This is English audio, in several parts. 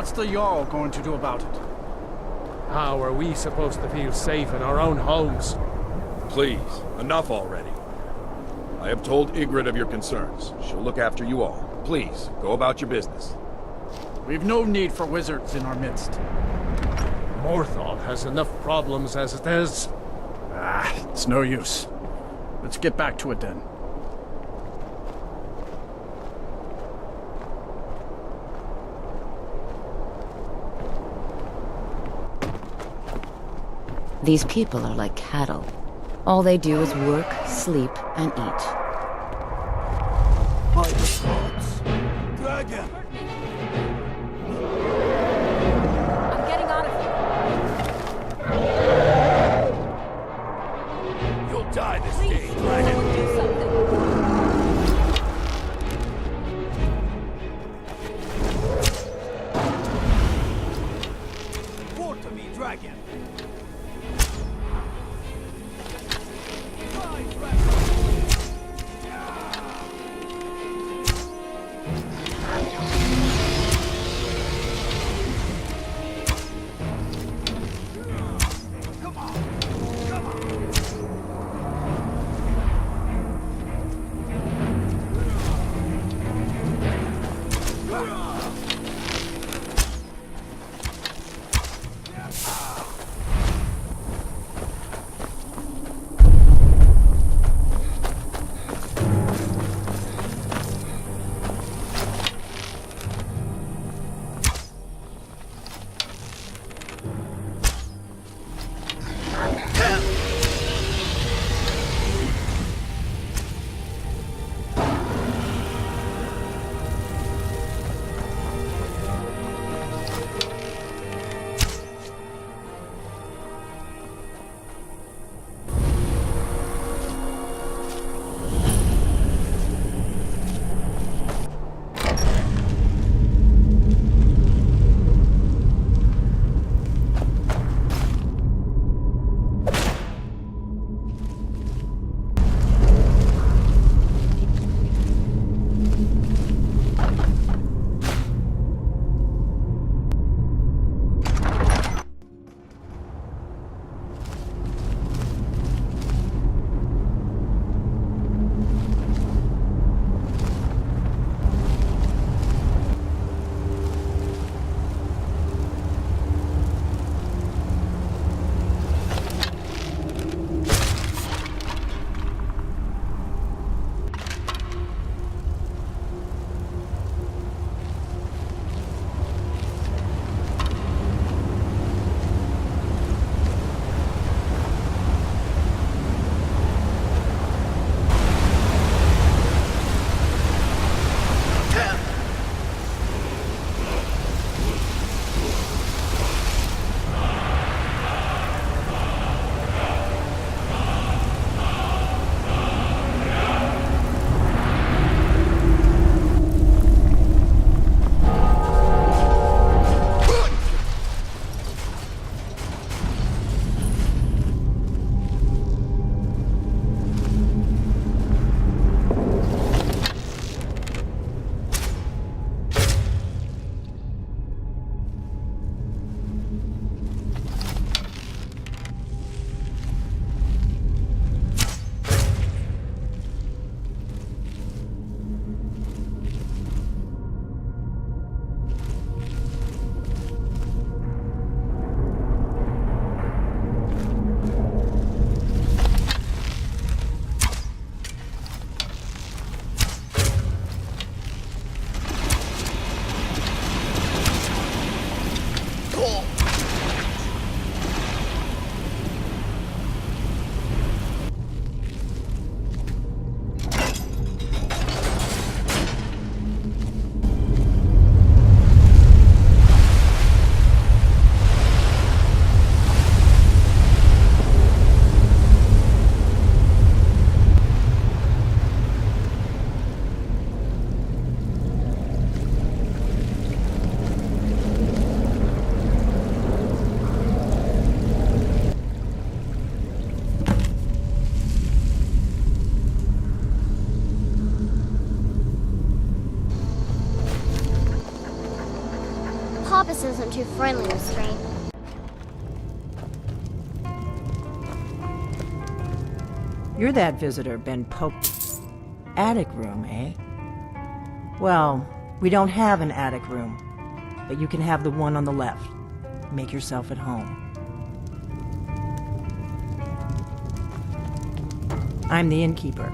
What's the Jarl going to do about it? How are we supposed to feel safe in our own homes? Please, enough already. I have told Ygritte of your concerns. She'll look after you all. Please, go about your business. We've no need for wizards in our midst. Morthal has enough problems as it is. It's no use. Let's get back to it then. These people are like cattle. All they do is work, sleep, and eat. By the gods! Dragon! I'm getting out of here. You'll die this day, dragon! Do something. Report to me, dragon! this isn't too friendly with Strain. You're that visitor been poked. Attic room, eh? Well, we don't have an attic room, but you can have the one on the left. Make yourself at home. I'm the innkeeper.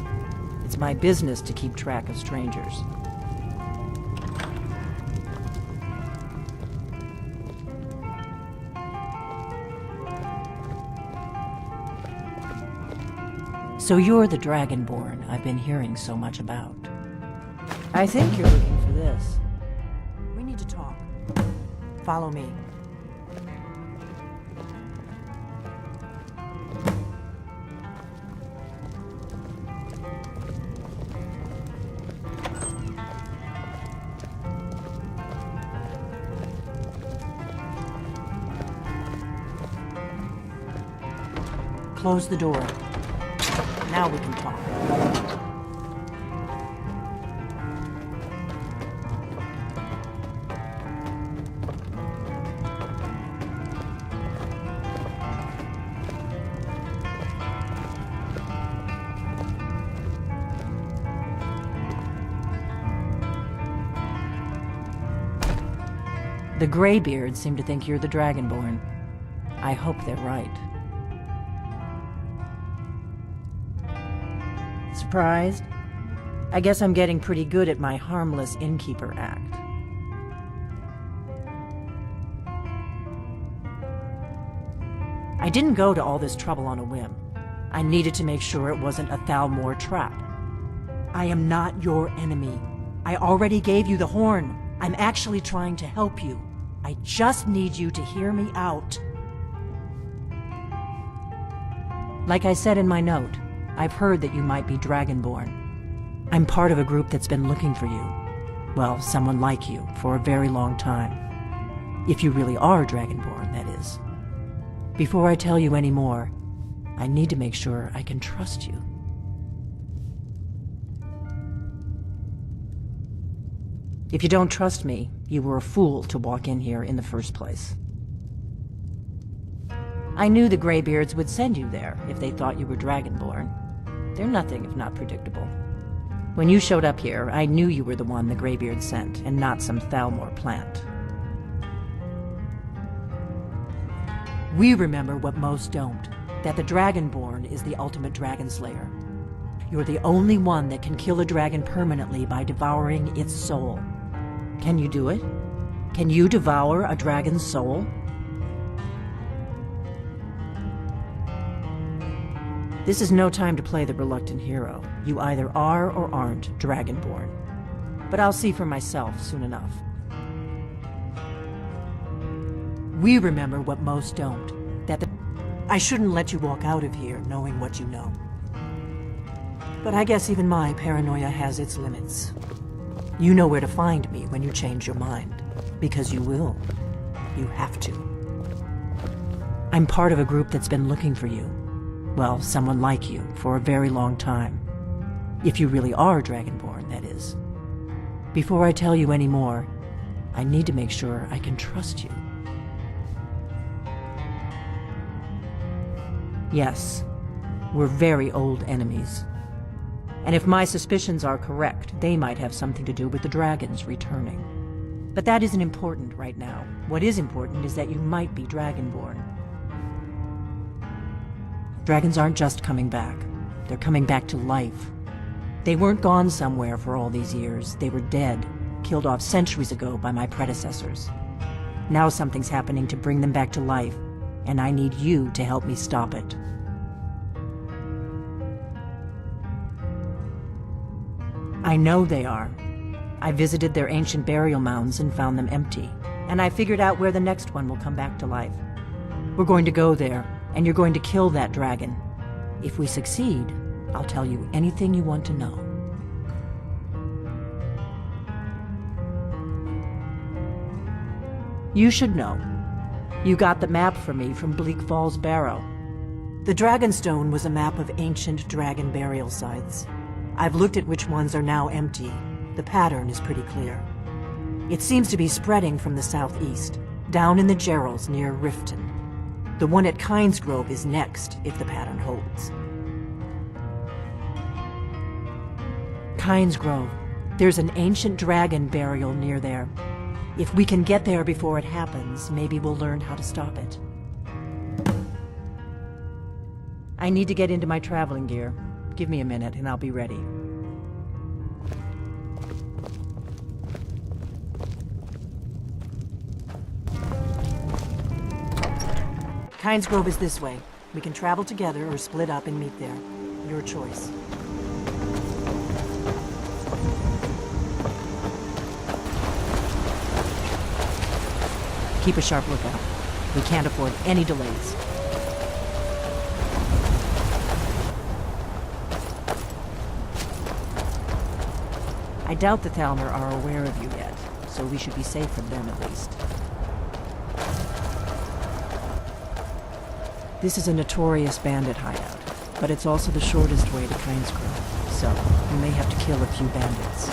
It's my business to keep track of strangers. So you're the Dragonborn I've been hearing so much about. I think you're looking for this. We need to talk. Follow me. Close the door. Now we can talk. The Greybeards seem to think you're the Dragonborn. I hope they're right. Surprised? I guess I'm getting pretty good at my harmless innkeeper act. I didn't go to all this trouble on a whim. I needed to make sure it wasn't a Thalmor trap. I am not your enemy. I already gave you the horn. I'm actually trying to help you. I just need you to hear me out. Like I said in my note, I've heard that you might be Dragonborn. I'm part of a group that's been looking for you. Well, someone like you, for a very long time. If you really are Dragonborn, that is. Before I tell you any more, I need to make sure I can trust you. If you don't trust me, you were a fool to walk in here in the first place. I knew the Greybeards would send you there if they thought you were Dragonborn. They're nothing if not predictable. When you showed up here, I knew you were the one the Greybeards sent, and not some Thalmor plant. We remember what most don't, that the Dragonborn is the ultimate dragon slayer. You're the only one that can kill a dragon permanently by devouring its soul. Can you do it? Can you devour a dragon's soul? This is no time to play the reluctant hero. You either are or aren't Dragonborn. But I'll see for myself soon enough. We remember what most don't. I shouldn't let you walk out of here knowing what you know. But I guess even my paranoia has its limits. You know where to find me when you change your mind. Because you will. You have to. I'm part of a group that's been looking for you. Well, someone like you, for a very long time. If you really are Dragonborn, that is. Before I tell you any more, I need to make sure I can trust you. Yes, we're very old enemies. And if my suspicions are correct, they might have something to do with the dragons returning. But that isn't important right now. What is important is that you might be Dragonborn. Dragons aren't just coming back. They're coming back to life. They weren't gone somewhere for all these years. They were dead, killed off centuries ago by my predecessors. Now something's happening to bring them back to life, and I need you to help me stop it. I know they are. I visited their ancient burial mounds and found them empty, and I figured out where the next one will come back to life. We're going to go there, and you're going to kill that dragon. If we succeed, I'll tell you anything you want to know. You should know. You got the map for me from Bleak Falls Barrow. The Dragonstone was a map of ancient dragon burial sites. I've looked at which ones are now empty. The pattern is pretty clear. It seems to be spreading from the southeast. down in the Gerals near Riften. The one at Kynes Grove is next, if the pattern holds. Kynes Grove. There's an ancient dragon burial near there. If we can get there before it happens, maybe we'll learn how to stop it. I need to get into my traveling gear. Give me a minute and I'll be ready. Kynes Grove is this way. We can travel together or split up and meet there. Your choice. Keep a sharp lookout. We can't afford any delays. I doubt the Thalmor are aware of you yet, so we should be safe from them at least. This is a notorious bandit hideout, but it's also the shortest way to Kynes Grove, so we may have to kill a few bandits.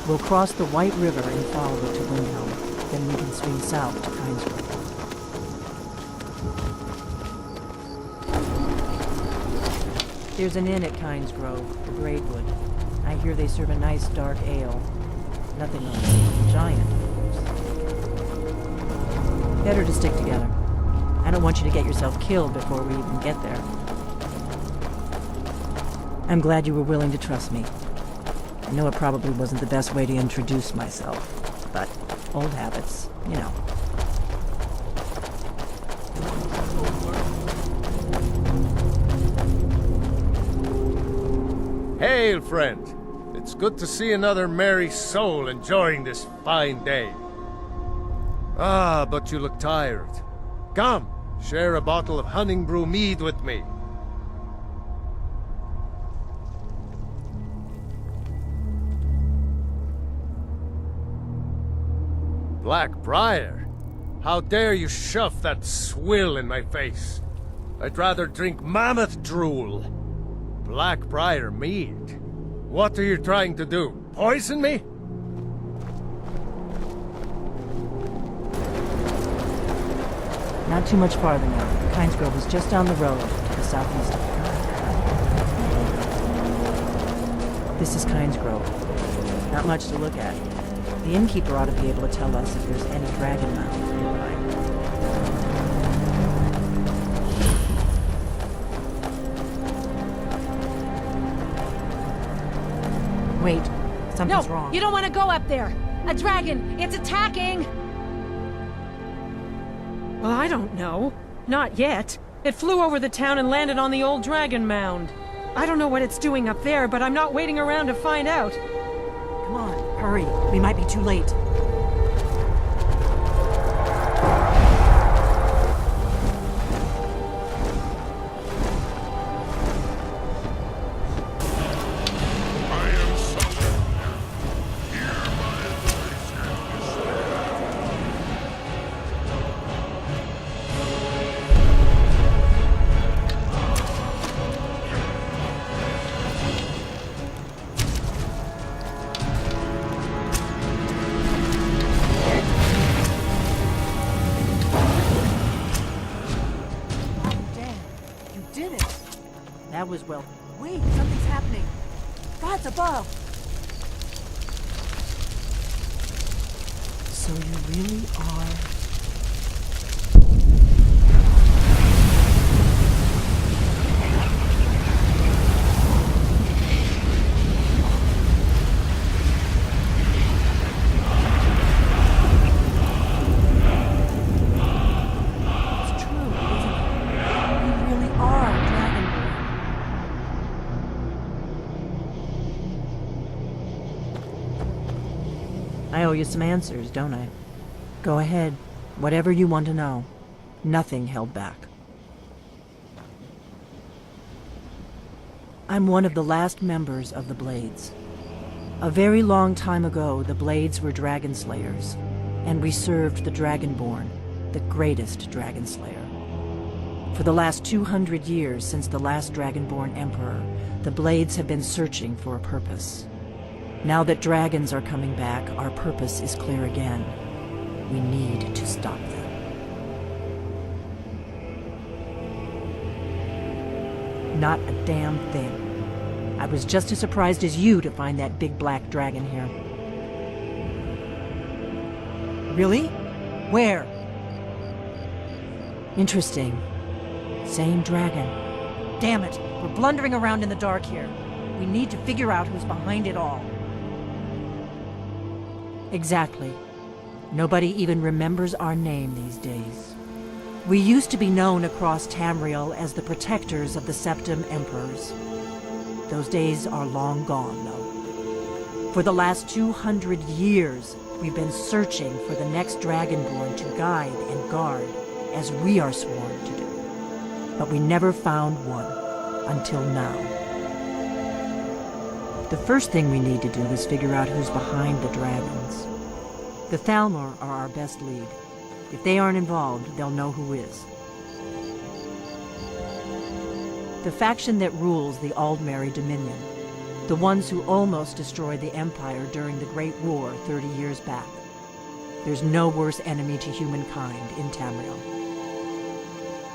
We'll cross the White River and follow it to Windhelm. Then we can swing south to Kynes Grove. There's an inn at Kynes Grove, the Braidwood. I hear they serve a nice dark ale. Nothing like giant, of course. Better to stick together. I don't want you to get yourself killed before we even get there. I'm glad you were willing to trust me. I know it probably wasn't the best way to introduce myself, but old habits, you know. Hail, friend. It's good to see another merry soul enjoying this fine day. Ah, but you look tired. Come, share a bottle of Honningbrew mead with me. Blackbriar? How dare you shove that swill in my face? I'd rather drink mammoth drool. Blackbriar mead? What are you trying to do? Poison me? Not too much farther now. Kynes Grove is just down the road to the southeast of here. This is Kynes Grove. Not much to look at. The innkeeper ought to be able to tell us if there's any dragon mounds nearby. Wait, something's wrong. You don't want to go up there. A dragon! It's attacking! Well, I don't know. Not yet. It flew over the town and landed on the old dragon mound. I don't know what it's doing up there, but I'm not waiting around to find out. Come on, hurry. We might be too late. That was well. Wait, something's happening. God's above. So you really are... I owe you some answers, don't I? Go ahead. Whatever you want to know. Nothing held back. I'm one of the last members of the Blades. A very long time ago, the Blades were dragon slayers, and we served the Dragonborn, the greatest dragon slayer. For the last 200 years since the last Dragonborn Emperor, the Blades have been searching for a purpose. Now that dragons are coming back, our purpose is clear again. We need to stop them. Not a damn thing. I was just as surprised as you to find that big black dragon here. Really? Where? Interesting. Same dragon. Damn it! We're blundering around in the dark here. We need to figure out who's behind it all. Exactly. Nobody even remembers our name these days. We used to be known across Tamriel as the protectors of the Septim Emperors. Those days are long gone, though. For the last 200 years, we've been searching for the next Dragonborn to guide and guard, as we are sworn to do. But we never found one, until now. The first thing we need to do is figure out who's behind the dragons. The Thalmor are our best lead. If they aren't involved, they'll know who is. The faction that rules the Aldmeri Dominion. The ones who almost destroyed the Empire during the Great War 30 years back. There's no worse enemy to humankind in Tamriel.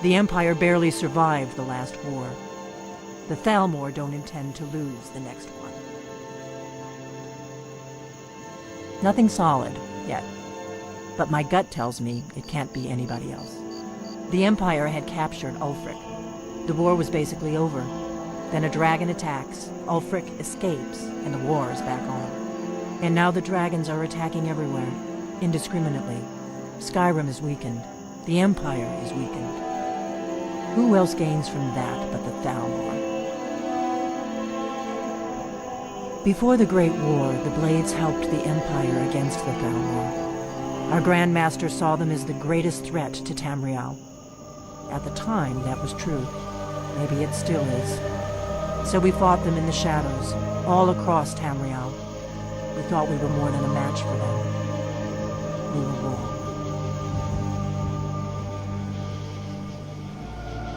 The Empire barely survived the last war. The Thalmor don't intend to lose the next one. Nothing solid, yet. But my gut tells me it can't be anybody else. The Empire had captured Ulfric. The war was basically over. Then a dragon attacks, Ulfric escapes, and the war is back on. And now the dragons are attacking everywhere, indiscriminately. Skyrim is weakened. The Empire is weakened. Who else gains from that but the Thalmor? Before the Great War, the Blades helped the Empire against the Thalmor. Our Grand Master saw them as the greatest threat to Tamriel. At the time, that was true. Maybe it still is. So we fought them in the shadows, all across Tamriel. We thought we were more than a match for them. We were wrong.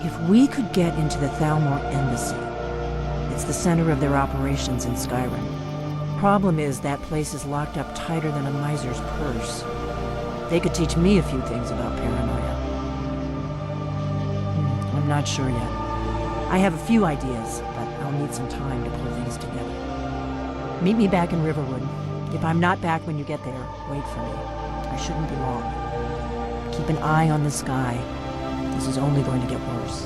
If we could get into the Thalmor Embassy, it's the center of their operations in Skyrim. Problem is, that place is locked up tighter than a miser's purse. They could teach me a few things about paranoia. I'm not sure yet. I have a few ideas, but I'll need some time to pull things together. Meet me back in Riverwood. If I'm not back when you get there, wait for me. I shouldn't be long. Keep an eye on the sky. This is only going to get worse.